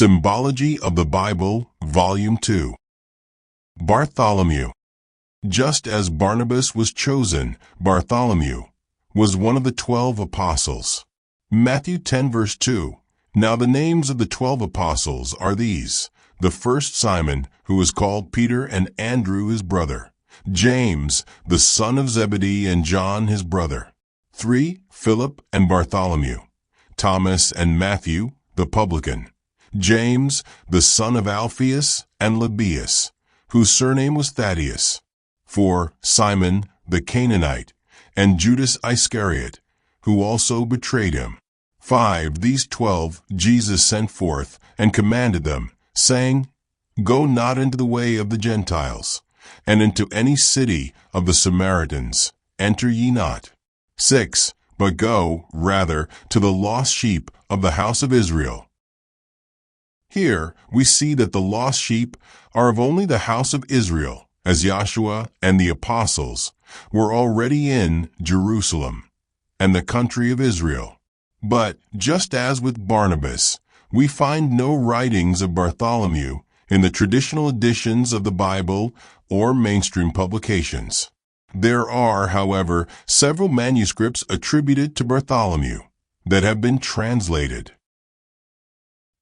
Symbology of the Bible, Volume 2. Bartholomew. Just as Barnabas was chosen, Bartholomew was one of the 12 apostles. Matthew 10 verse 2. Now the names of the 12 apostles are these: the first Simon, who was called Peter, and Andrew his brother, James, the son of Zebedee, and John his brother. 3. Philip and Bartholomew, Thomas and Matthew, the publican, James, the son of Alphaeus, and Lebbaeus, whose surname was Thaddeus. 4. Simon the Canaanite, and Judas Iscariot, who also betrayed him. 5. These 12 Jesus sent forth, and commanded them, saying, Go not into the way of the Gentiles, and into any city of the Samaritans enter ye not. 6. But go, rather, to the lost sheep of the house of Israel. Here we see that the lost sheep are of only the house of Israel, as Joshua and the apostles were already in Jerusalem and the country of Israel. But just as with Barnabas, we find no writings of Bartholomew in the traditional editions of the Bible or mainstream publications. There are, however, several manuscripts attributed to Bartholomew that have been translated.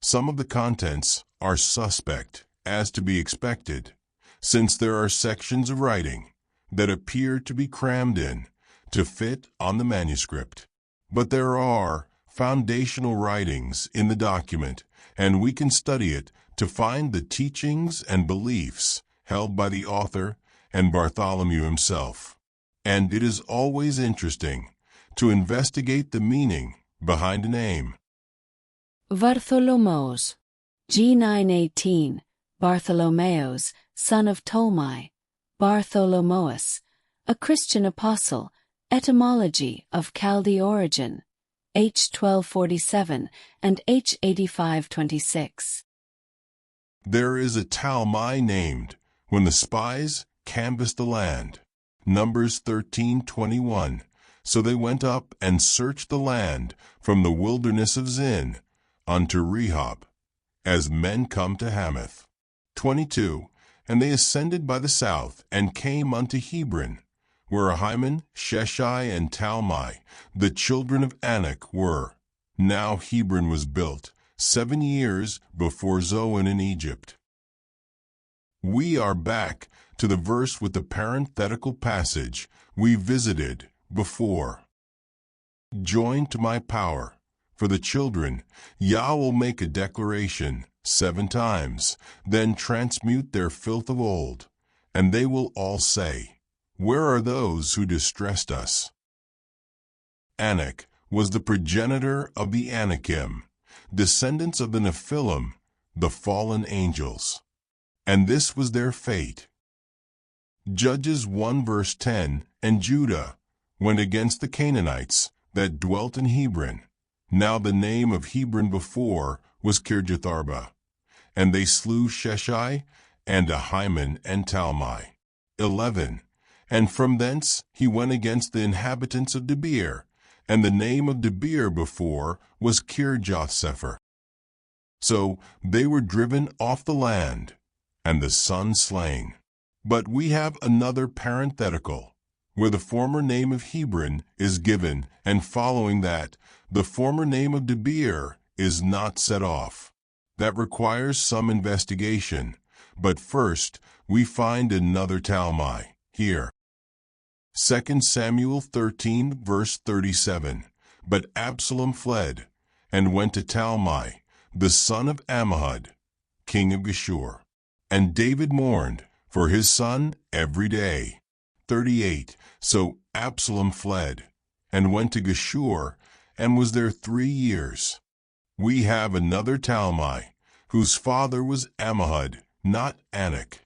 Some of the contents are suspect, as to be expected, since there are sections of writing that appear to be crammed in to fit on the manuscript. But there are foundational writings in the document, and we can study it to find the teachings and beliefs held by the author and Bartholomew himself. And it is always interesting to investigate the meaning behind a name. Bartholomeus, G918, Bartholomeus, son of Ptolemy, Bartholomeus, a Christian apostle, etymology of Chaldee origin, H1247 and H8526. There is a Talmai named when the spies canvassed the land, Numbers 13:21. So they went up and searched the land from the wilderness of Zin unto Rehob, as men come to Hamath. 22. And they ascended by the south, and came unto Hebron, where Ahiman, Sheshai, and Talmai, the children of Anak, were. Now Hebron was built 7 years before Zoan in Egypt. We are back to the verse with the parenthetical passage we visited before. Join to my power. For the children, Yah will make a declaration 7 times, then transmute their filth of old, and they will all say, Where are those who distressed us? Anak was the progenitor of the Anakim, descendants of the Nephilim, the fallen angels. And this was their fate. Judges 1 verse 10, And Judah went against the Canaanites that dwelt in Hebron. Now the name of Hebron before was Kirjatharba. And they slew Sheshai, and Ahiman, and Talmai. 11. And from thence he went against the inhabitants of Debir, and the name of Debir before was Kirjath-sepher. So they were driven off the land, and the son slain. But we have another parenthetical, where the former name of Hebron is given, and following that, the former name of Debir is not set off. That requires some investigation, but first we find another Talmai here. 2 Samuel 13 verse 37. But Absalom fled, and went to Talmai, the son of Ammihud, king of Geshur. And David mourned for his son every day. 38. So Absalom fled, and went to Geshur, and was there 3 years. We have another Talmai, whose father was Ammihud, not Anak.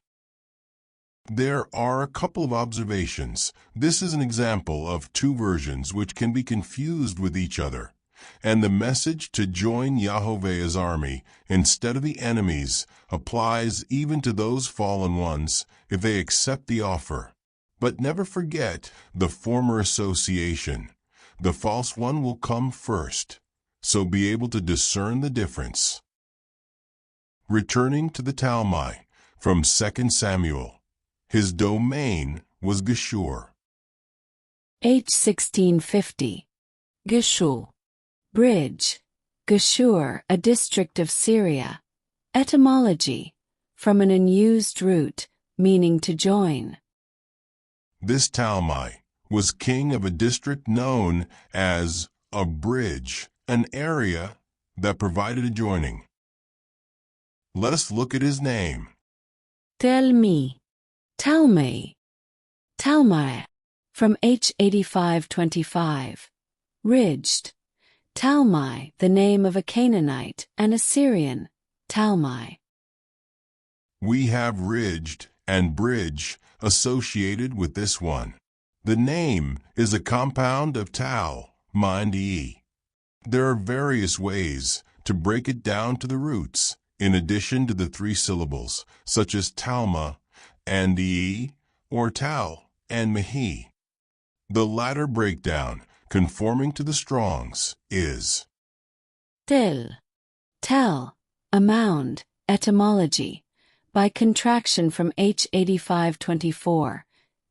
There are a couple of observations. This is an example of 2 versions which can be confused with each other, and the message to join Yahovah's army instead of the enemies applies even to those fallen ones if they accept the offer. But never forget the former association. The false one will come first, so be able to discern the difference. returning to the Talmai from 2 Samuel. His domain was Geshur. H 1650. Geshur. Bridge. Geshur, a district of Syria. Etymology. From an unused root, meaning to join. This Talmai was king of a district known as a bridge, an area that provided a joining. Let us look at his name. Telmi. Talmai. Talmai. From H 8525. Ridged. Talmai, the name of a Canaanite and Assyrian. Talmai. We have ridged and bridge associated with this one. The name is a compound of tal, mind e. There are various ways to break it down to the roots, in addition to the 3 syllables, such as talma and e, or tal and mehi. The latter breakdown, conforming to the Strongs, is Tel. Tel, a mound. Etymology. By contraction from H 8524.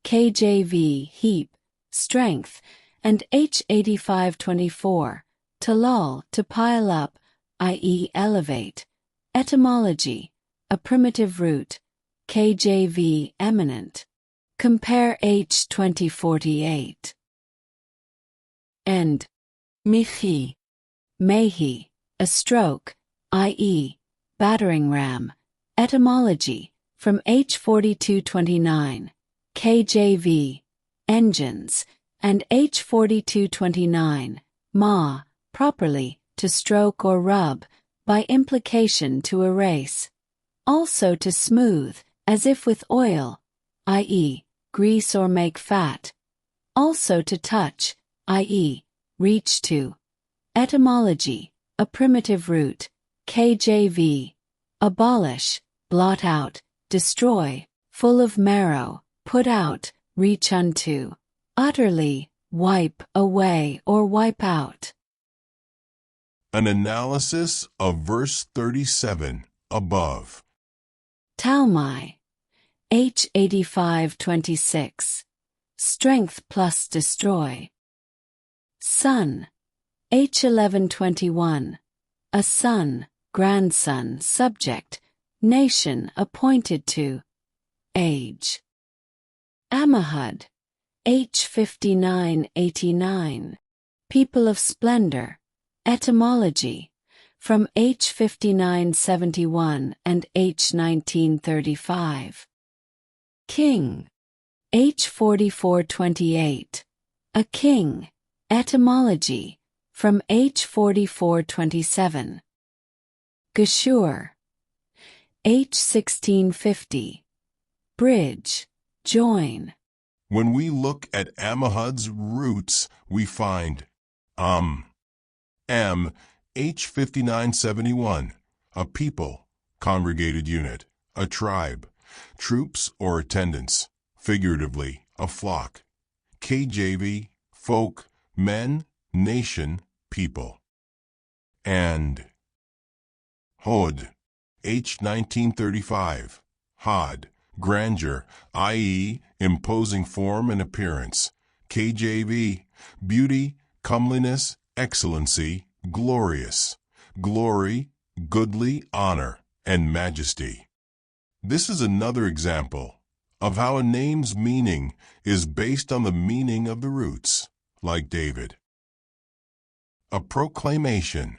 KJV, heap, strength, and H 8524, talal, to pile up, i.e. elevate. Etymology. A primitive root. KJV, eminent. Compare H 2048. End. Mihi. Mehi, a stroke, i.e. battering ram. Etymology. From H 4229. KJV, engines, and H 4229, ma, properly, to stroke or rub, by implication to erase. Also to smooth, as if with oil, i.e., grease or make fat. Also to touch, i.e., reach to. Etymology, a primitive root. KJV, abolish, blot out, destroy, full of marrow, put out, reach unto, utterly, wipe away or wipe out. an analysis of verse 37 above. Talmai. H 8526. Strength plus destroy. Son. H 1121. A son, grandson, subject, nation appointed to. Age. Ammihud. H 5989. People of splendor. Etymology. From H 5971 and H 1935. King. H 4428. A king. Etymology. From H 4427. Geshur. H 1650. Bridge. Join. When we look at Ammihud's roots, we find H 5971, a people, congregated unit, a tribe, troops or attendants, figuratively, a flock. KJV, folk, men, nation, people. And Hod, H 1935, Hod, grandeur, i.e., imposing form and appearance. KJV, beauty, comeliness, excellency, glorious, glory, goodly, honor, and majesty. This is another example of how a name's meaning is based on the meaning of the roots, like David. A proclamation.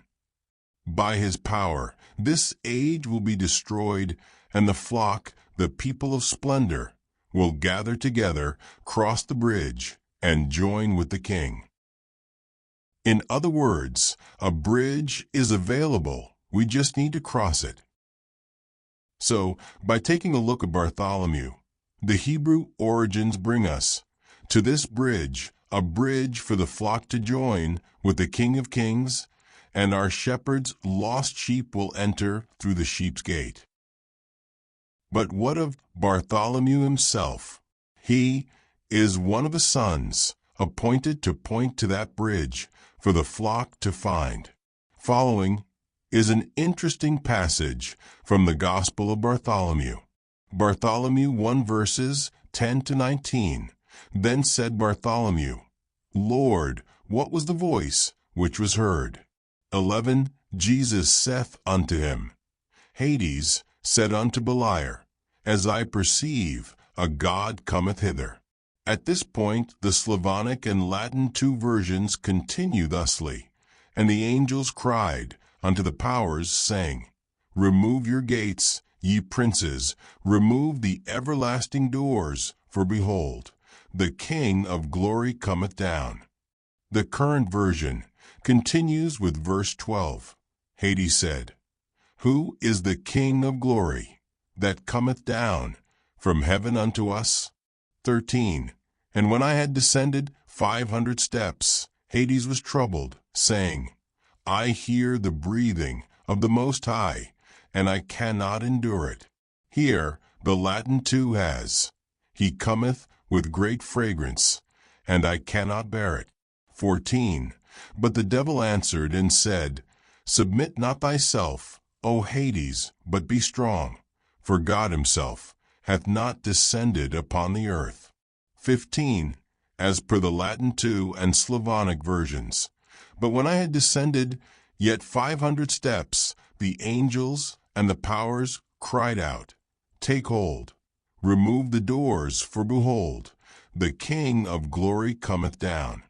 By his power, this age will be destroyed, and the flock, the people of splendor, will gather together, cross the bridge, and join with the king. In other words, a bridge is available. We just need to cross it. So, by taking a look at Bartholomew, the Hebrew origins bring us to this bridge, a bridge for the flock to join with the King of Kings, and our shepherd's lost sheep will enter through the sheep's gate. But what of Bartholomew himself? He is one of the sons appointed to point to that bridge for the flock to find. Following is an interesting passage from the Gospel of Bartholomew. Bartholomew 1 verses 10 to 19. Then said Bartholomew, Lord, what was the voice which was heard? 11. Jesus saith unto him, Hades said unto Beliar, As I perceive, a God cometh hither. At this point, the Slavonic and Latin two versions continue thusly, and the angels cried unto the powers, saying, Remove your gates, ye princes, remove the everlasting doors, for behold, the King of glory cometh down. The current version continues with verse 12. Hades said, Who is the King of glory that cometh down from heaven unto us? 13. And when I had descended 500 steps, Hades was troubled, saying, I hear the breathing of the Most High, and I cannot endure it. Here the Latin too has, He cometh with great fragrance, and I cannot bear it. 14. But the devil answered and said, Submit not thyself, O Hades, but be strong, for God himself hath not descended upon the earth. 15. As per the Latin too and Slavonic versions. But when I had descended yet 500 steps, the angels and the powers cried out, Take hold, remove the doors, for behold, the King of glory cometh down.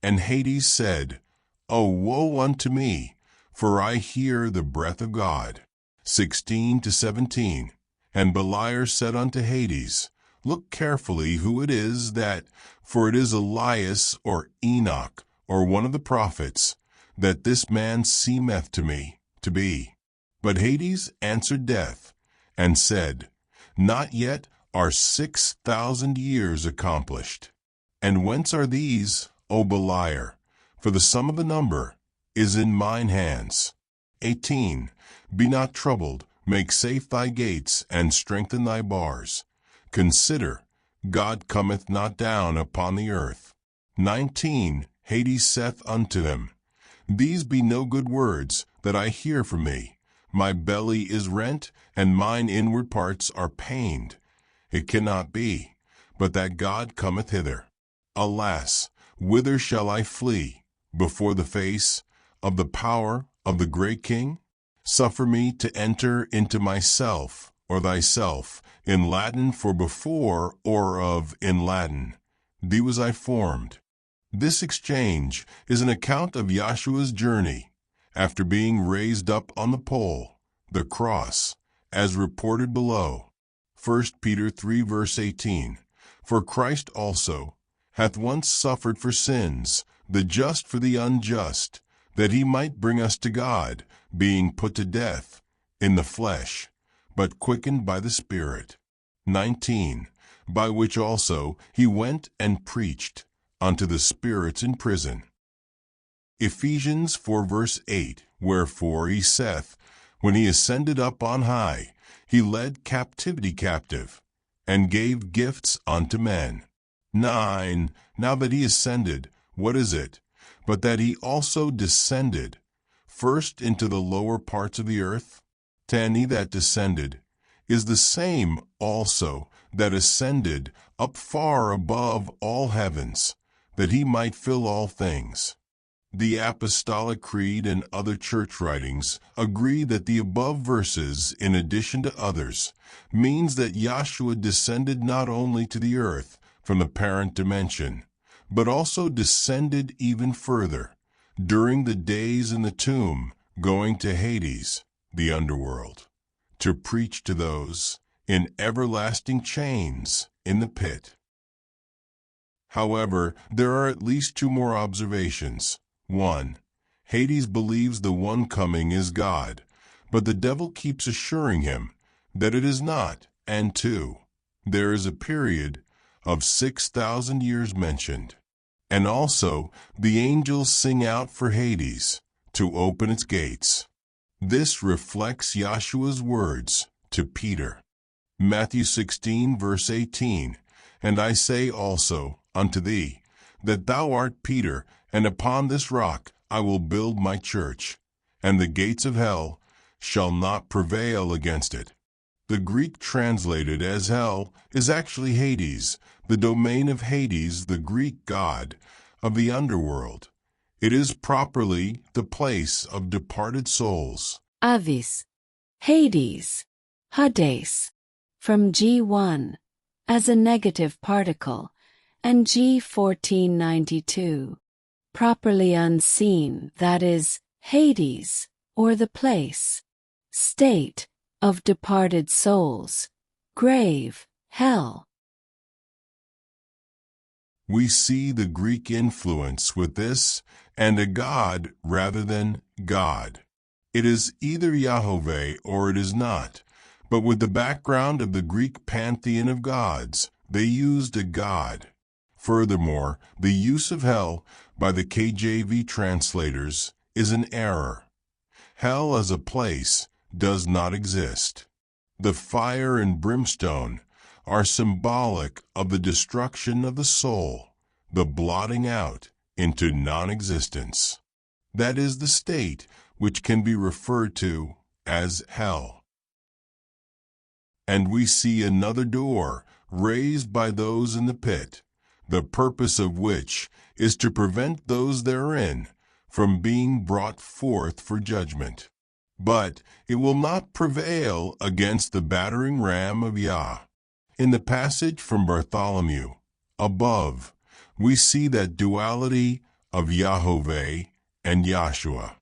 And Hades said, O woe unto me, for I hear the breath of God. 16 to 17. And Beliar said unto Hades, Look carefully who it is that, for it is Elias or Enoch, or one of the prophets, that this man seemeth to me to be. But Hades answered death, and said, Not yet are 6,000 years accomplished. And whence are these, O Beliar? For the sum of the number is in mine hands. 18. Be not troubled, make safe thy gates, and strengthen thy bars. Consider, God cometh not down upon the earth. 19. Hades saith unto him, These be no good words that I hear from thee. My belly is rent, and mine inward parts are pained. It cannot be, but that God cometh hither. Alas, whither shall I flee before the face of the power of the great King? Suffer me to enter into myself, or thyself, in Latin for before, or of in Latin. Thee was I formed. This exchange is an account of Yahshua's journey after being raised up on the pole, the cross, as reported below. 1 Peter 3 verse 18. For Christ also hath once suffered for sins, the just for the unjust, that he might bring us to God, being put to death in the flesh, but quickened by the Spirit. 19. By which also he went and preached unto the spirits in prison. Ephesians 4 verse 8. Wherefore he saith, When he ascended up on high, he led captivity captive, and gave gifts unto men. 9. Now that he ascended, what is it, but that he also descended, first into the lower parts of the earth? 10. He that descended is the same also that ascended up far above all heavens, that he might fill all things. The Apostolic Creed and other church writings agree that the above verses, in addition to others, means that Yahshua descended not only to the earth from the parent dimension, but also descended even further, during the days in the tomb, going to Hades, the underworld, to preach to those in everlasting chains in the pit. However, there are at least two more observations. 1. Hades believes the one coming is God, but the devil keeps assuring him that it is not. And 2. There is a period of 6,000 years mentioned. And also, the angels sing out for Hades to open its gates. This reflects Yahshua's words to Peter. Matthew 16 verse 18. And I say also unto thee, that thou art Peter, and upon this rock I will build my church, and the gates of hell shall not prevail against it. The Greek translated as hell is actually Hades, the domain of Hades, the Greek god of the underworld. It is properly the place of departed souls. Avis, Hades, Hades, from G1, as a negative particle, and G1492, properly unseen, that is, Hades, or the place, state, of departed souls, grave, hell. We see the Greek influence with this and a god rather than God. It is either Yahweh or it is not, but with the background of the Greek pantheon of gods, they used a god. Furthermore, the use of hell by the KJV translators is an error. Hell as a place does not exist. The fire and brimstone are symbolic of the destruction of the soul, the blotting out into non-existence. That is the state which can be referred to as hell. And we see another door raised by those in the pit, the purpose of which is to prevent those therein from being brought forth for judgment. But it will not prevail against the battering ram of Yah. In the passage from Bartholomew, above, we see that duality of Yahweh and Yahshua.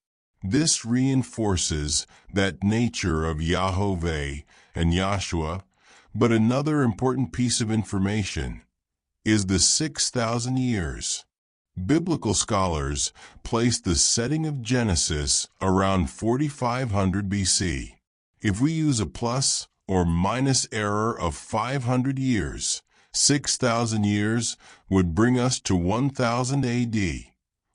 This reinforces that nature of Yahweh and Yahshua, but another important piece of information is the 6,000 years. Biblical scholars place the setting of Genesis around 4500 BC. If we use a plus or minus error of 500 years, 6,000 years would bring us to 1000 AD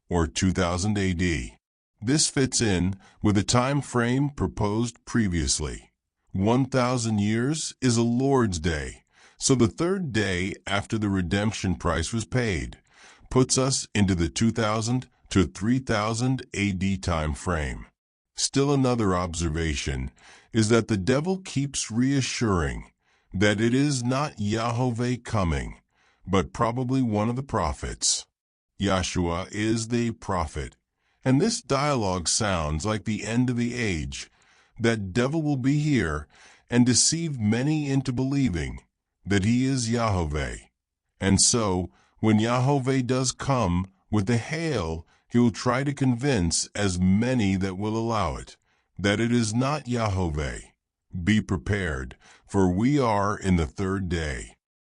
or 2000 AD. This fits in with the time frame proposed previously. 1000 years is a Lord's Day, so the third day after the redemption price was paid puts us into the 2000 to 3000 AD time frame. Still another observation is that the devil keeps reassuring that it is not Yahweh coming, but probably one of the prophets. Yahshua is the prophet, and this dialogue sounds like the end of the age. That devil will be here and deceive many into believing that he is Yahweh. And so, when Yahweh does come with the hail, he will try to convince as many that will allow it that it is not Yahweh. Be prepared, for we are in the third day.